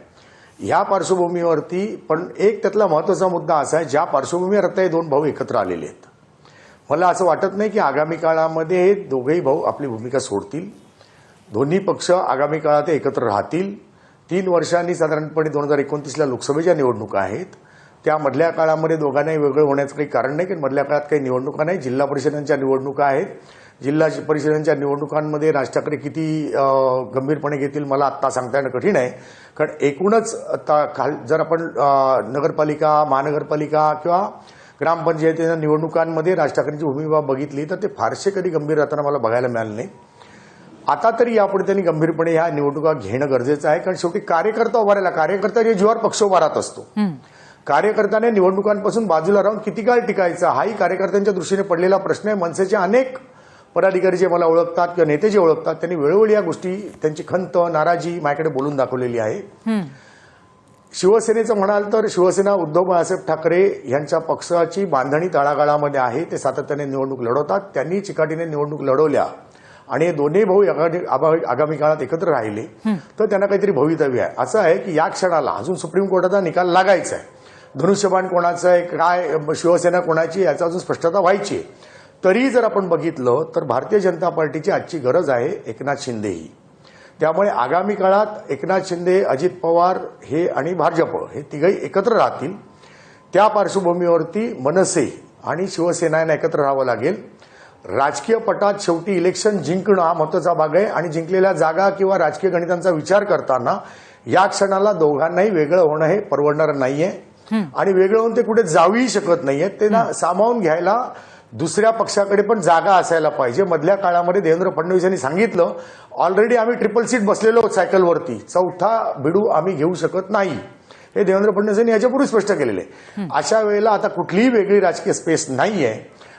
ह्या पार्श्वभूमीवरती पण एक त्यातला महत्त्वाचा मुद्दा असा आहे, ज्या पार्श्वभूमीवर आता हे दोन भाऊ एकत्र आलेले आहेत, मला असं वाटत नाही की आगामी काळामध्ये हे दोघेही भाऊ आपली भूमिका सोडतील. दोन्ही पक्ष आगामी काळात एकत्र राहतील. 3 वर्षांनी साधारणपणे 2029ला लोकसभेच्या निवडणुका आहेत. त्या मधल्या काळामध्ये दोघांनाही वेगळं होण्याचं काही कारण नाही, कारण मधल्या काळात काही निवडणुका नाही. जिल्हा परिषदांच्या निवडणुका आहेत. जिल्हा परिषदांच्या निवडणुकांमध्ये राज ठाकरे किती गंभीरपणे घेतील मला आत्ता सांगता येणं कठीण आहे. कारण एकूणच जर आपण नगरपालिका, महानगरपालिका किंवा ग्रामपंचायतीच्या निवडणुकांमध्ये राज ठाकरेंची भूमिका बघितली तर ते फारसे कधी गंभीर राहताना मला बघायला मिळालं नाही. आता तरी यापुढे त्यांनी गंभीरपणे ह्या निवडणुका घेणं गरजेचं आहे, कारण शेवटी कार्यकर्ता उभा राहिला, कार्यकर्त्याच्या जीवावर पक्ष उभा राहत असतो. कार्यकर्त्याने निवडणुकांपासून बाजूला राहून किती काळ टिकायचा हाही कार्यकर्त्यांच्या दृष्टीने पडलेला प्रश्न आहे. मनसेचे अनेक पदाधिकारी जे मला ओळखतात किंवा नेते जे ओळखतात त्यांनी वेळोवेळी या गोष्टी, त्यांची खंत, नाराजी माझ्याकडे बोलून दाखवलेली आहे. शिवसेनेचं म्हणाल तर शिवसेना उद्धव बाळासाहेब ठाकरे यांच्या पक्षाची बांधणी तळागाळामध्ये आहे. ते सातत्याने निवडणूक लढवतात. त्यांनी चिकाटीने निवडणूक लढवल्या आणि हे दोन्ही भाऊ आगामी काळात एकत्र राहिले तर त्यांना काहीतरी भवितव्य आहे. असं आहे की या क्षणाला अजून सुप्रीम कोर्टाचा निकाल लागायचा आहे. धनुष्यबाण कोणाचं आहे, काय शिवसेना कोणाची, याचा अजून स्पष्टता व्हायची आहे. तरी जर आपण बघितलं तर भारतीय जनता पार्टीची आजची गरज आहे एकनाथ शिंदे ही. त्यामुळे आगामी काळात एकनाथ शिंदे, अजित पवार हे आणि भाजप हे तिघही एकत्र राहतील. त्या पार्श्वभूमीवरती मनसे आणि शिवसेना यांना एकत्र राहावं लागेल. राजकीय पटात शेवटी इलेक्शन जिंकणं हा महत्त्वाचा भाग आहे आणि जिंकलेल्या जागा किंवा राजकीय गणितांचा विचार करताना या क्षणाला दोघांनाही वेगळं होणं हे परवडणारं नाहीये आणि वेगळं होऊन ते कुठे जाऊही शकत नाहीये. ते सामावून घ्यायला दुसऱ्या पक्षाकडे पण जागा असायला पाहिजे. मधल्या काळामध्ये देवेंद्र फडणवीस यांनी सांगितलं, ऑलरेडी आम्ही ट्रिपल सीट बसलेलो सायकलवरती, चौथा बिडू आम्ही घेऊ शकत नाही. हे देवेंद्र फडणवीस यांनी याच्यापूर्वी स्पष्ट केलेलं आहे. अशा वेळेला आता कुठलीही वेगळी राजकीय स्पेस नाहीये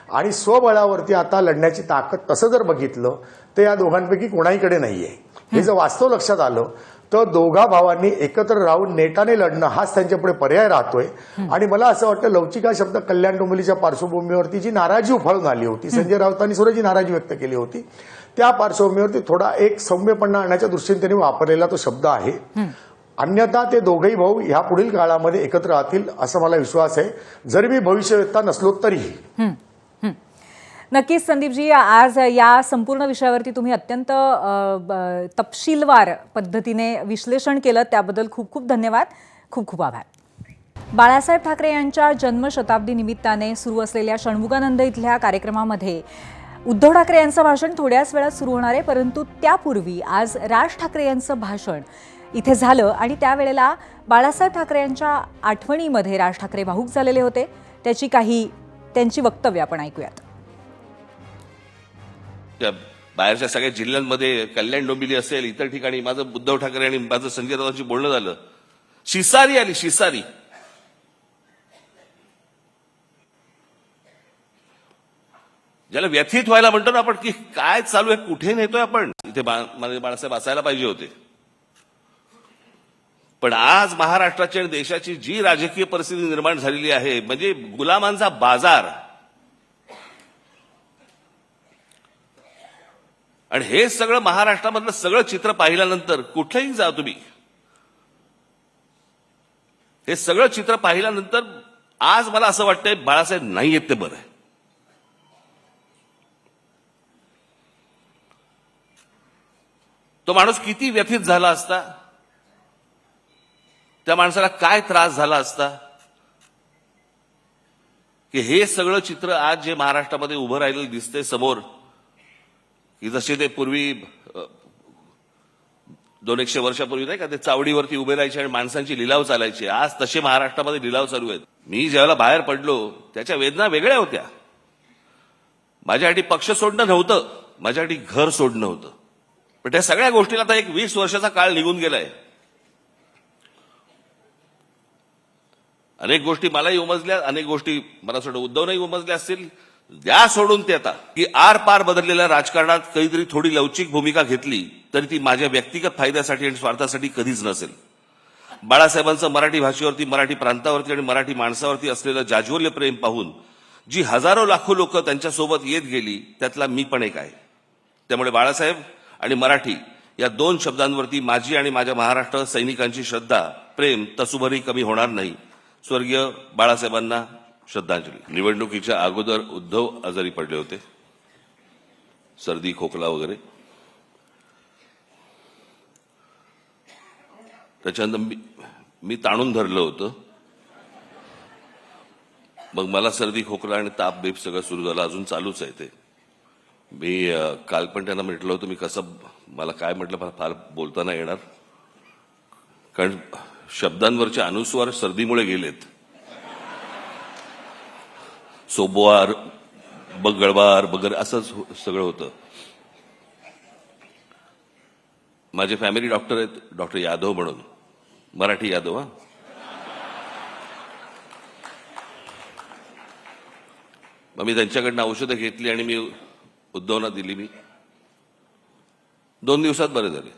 आणि स्वबळावरती आता लढण्याची ताकद तसं जर बघितलं तर या दोघांपैकी कोणाहीकडे नाहीये. हे जर वास्तव लक्षात आलं तर दोघा भावांनी एकत्र राहून नेटाने लढणं हाच त्यांच्यापुढे पर्याय राहतोय. आणि मला असं वाटतं लवचिक हा शब्द कल्याण डोंबिवलीच्या पार्श्वभूमीवरती जी नाराजी उफाळून आली होती, संजय राऊतांनी सुद्धा जी नाराजी व्यक्त केली होती, त्या पार्श्वभूमीवरती थोडा एक सौम्यपणा आणण्याच्या दृष्टीने त्यांनी वापरलेला तो शब्द आहे. अन्यथा ते दोघेही भाऊ ह्या पुढील काळामध्ये एकत्र राहतील असा मला विश्वास आहे, जरी मी भविष्यवेत्ता नसलो तरीही. नक्कीच संदीपजी, आज या संपूर्ण विषयावरती तुम्ही अत्यंत तपशीलवार पद्धतीने विश्लेषण केलं, त्याबद्दल खूप खूप धन्यवाद. खूप खूप आभार. बाळासाहेब ठाकरे यांच्या जन्मशताब्दी निमित्ताने सुरू असलेल्या षण्मुगानंद इथल्या कार्यक्रमामध्ये उद्धव ठाकरे यांचं भाषण थोड्याच वेळात सुरू होणार आहे, परंतु त्यापूर्वी आज राज ठाकरे यांचं भाषण इथे झालं आणि त्यावेळेला बाळासाहेब ठाकरे यांच्या आठवणीमध्ये राज ठाकरे भावूक झालेले होते. त्यांची वक्तव्य आपण ऐकूयात. बाहेरच्या सगळ्या जिल्ह्यांमध्ये कल्याण डोंबिवली असेल, इतर ठिकाणी माझं उद्धव ठाकरे आणि माझं संजय राऊतांशी बोलणं झालं. शिसारी आली, शिसारी. ज्याला व्यथित व्हायला म्हणतो ना आपण, की काय चालू आहे, कुठे नेतोय आपण. इथे बाळासाहेब असायला पाहिजे होते. पण आज महाराष्ट्राची आणि देशाची जी राजकीय परिस्थिती निर्माण झालेली आहे, म्हणजे गुलामांचा बाजार, आणि हे सगळं महाराष्ट्रामधलं सगळं चित्र पाहिल्यानंतर कुठेही जा तुम्ही, हे सगळं चित्र पाहिल्यानंतर आज मला असं वाटतंय बाळासाहेब नाही येत ते बरं आहे. तो माणूस किती व्यथित झाला असता, त्या माणसाला काय त्रास झाला असता, की हे सगळं चित्र आज जे महाराष्ट्रामध्ये उभं राहिलेलं दिसतंय समोर, की जसे ते पूर्वी 200-100 वर्षापूर्वी नाही का ते चावडीवरती उभे राहायचे आणि माणसांची लिलाव चालायचे, आज तसे महाराष्ट्रामध्ये लिलाव चालू आहेत. मी ज्यावेळेला बाहेर पडलो त्याच्या वेदना वेगळ्या होत्या. माझ्यासाठी पक्ष सोडणं नव्हतं, माझ्यासाठी घर सोडणं होतं. पण त्या सगळ्या गोष्टीला आता एक 20 वर्षाचा काळ निघून गेलाय. अनेक गोष्टी मलाही उमजल्या, अनेक गोष्टी मला सोडून उद्धवनंही उमजल्या असतील. द्या सोडून ते आता, की आर पार बदललेल्या राजकारणात कधीतरी थोडी लवचिक भूमिका घेतली तरी ती माझ्या व्यक्तिगत फायद्यासाठी आणि स्वार्थासाठी कधीच नसेल. बाळासाहेबांचं मराठी भाषेवरती, मराठी प्रांतावरती आणि मराठी माणसावरती असलेलं जाज्वल्य प्रेम पाहून जी हजारो लाखो लोक त्यांच्यासोबत येत गेली, त्यातला मी पण एक आहे. त्यामुळे बाळासाहेब आणि मराठी या 2 शब्दांवरती माझी आणि माझ्या महाराष्ट्र सैनिकांची श्रद्धा, प्रेम तसूभरही कमी होणार नाही. स्वर्गीय बाळासाहेबांना श्रद्धांजली. निवडणुकीच्या अगोदर उद्धव आजारी पडले होते, सर्दी खोकला वगैरे. त्याच्यानंतर मी ताणून धरलं होतं. मग मला सर्दी खोकला आणि ताप बेप सगळं सुरू झालं, अजून चालूच आहे ते. मी काल पण त्यांना म्हटलं होतं मी कसं, मला काय म्हटलं मला फार बोलता नाही येणार, कारण शब्दांवरचे अनुस्वार सर्दीमुळे गेलेत. सोबवार, बगळवार वगैरे असं सगळं होतं. माझे फॅमिली डॉक्टर आहेत, डॉक्टर यादव म्हणून, मराठी यादव. मग मी त्यांच्याकडनं औषधं घेतली आणि मी उद्धवना दिली. मी 2 दिवसात बरे झाले.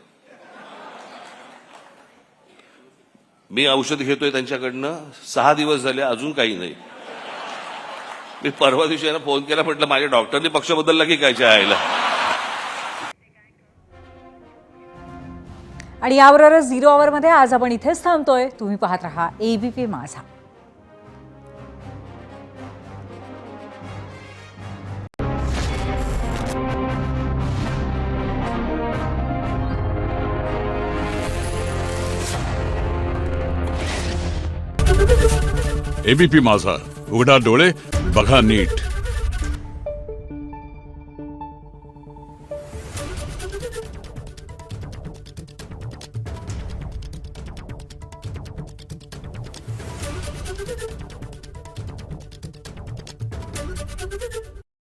मी औषध घेतोय त्यांच्याकडनं 6 दिवस झाले, अजून काही नाही. मी परवा दिवशी यांना फोन केला, म्हटलं माझ्या डॉक्टरनी पक्ष बदलला की काय आयला. आणि याबरोबरच 0 आवरमध्ये आज आपण इथेच थांबतोय. तुम्ही पाहत रहा ABP माझा. ABP माझा, उघडा डोळे बघा नीट.